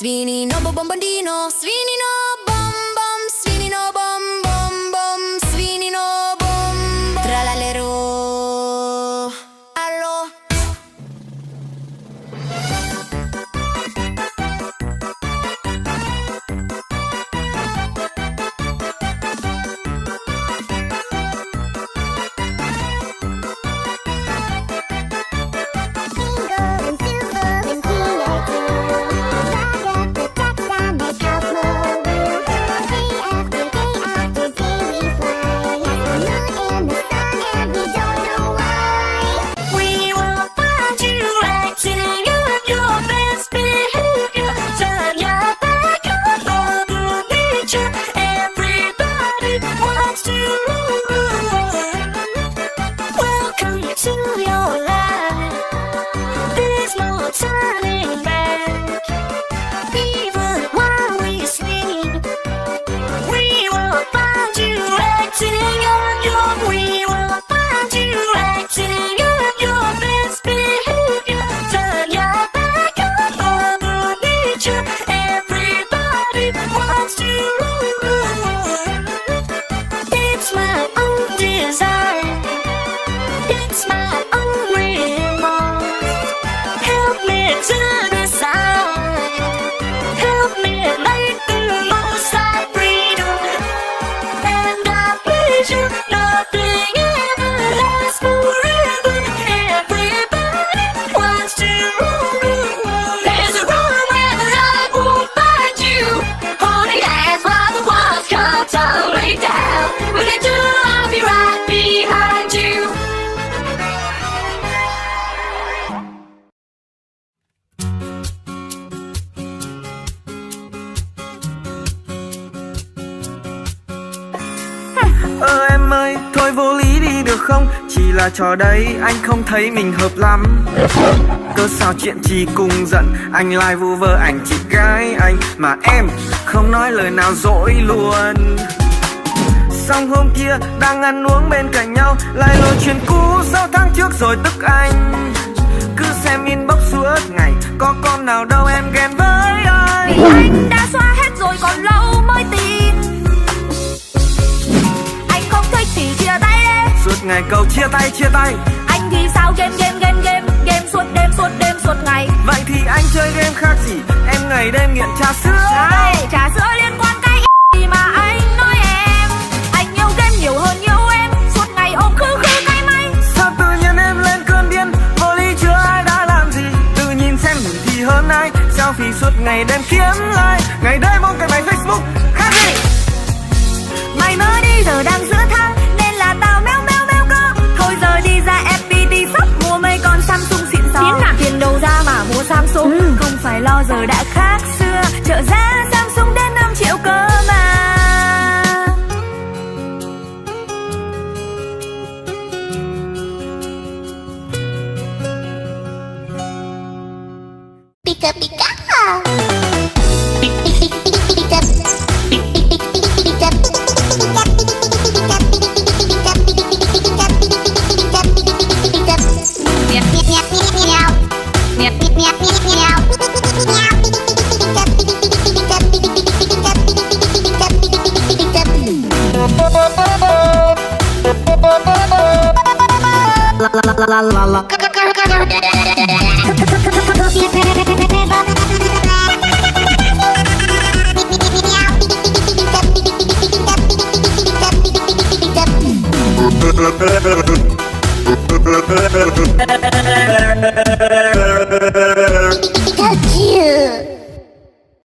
Svinino bombardino, svinino bom bom, svinino bom bom bom, svinino bom, tralalero. Allo. Em ơi, thôi vô lý đi được không? Chỉ là trò đấy, anh không thấy mình hợp lắm. Cớ sao chuyện chi cùng giận, anh lai vu vơ ảnh chị gái anh, mà em không nói lời nào dỗi luôn. Xong hôm kia đang ăn uống bên cạnh nhau, lại lôi chuyện cũ 6 tháng trước rồi tức anh. Cứ xem inbox suốt ngày, có con nào đâu em ghen với anh. Vì anh đã xóa hết rồi còn lâu mới tin. Anh không thích thì chia tay đi. Suốt ngày câu chia tay. Anh thì sao game suốt đêm suốt ngày. Vậy thì anh chơi game khác gì? Em ngày đêm nghiện trà sữa. Trà sữa liên quan cái gì mà anh nói em. Anh yêu game nhiều hơn yêu em, suốt ngày ôm khư cái máy. Sao tự nhiên em lên cơn điên, vô lý chưa ai đã làm gì? Tự nhìn xem mình thì hơn ai, selfie suốt ngày đêm kiếm like. Ngày đêm ôm cái máy Facebook khác gì? Mày mới đi giờ đang giữa tháng, nên là tao méo cơ. Thôi giờ đi ra FPT shop mua mấy con Samsung xịn sò. Tiền đâu ra mà mua Samsung, không phải lo giờ đã khác xưa. Trợ giá Samsung đến 5 triệu cơ mà. Pika pika. La la la.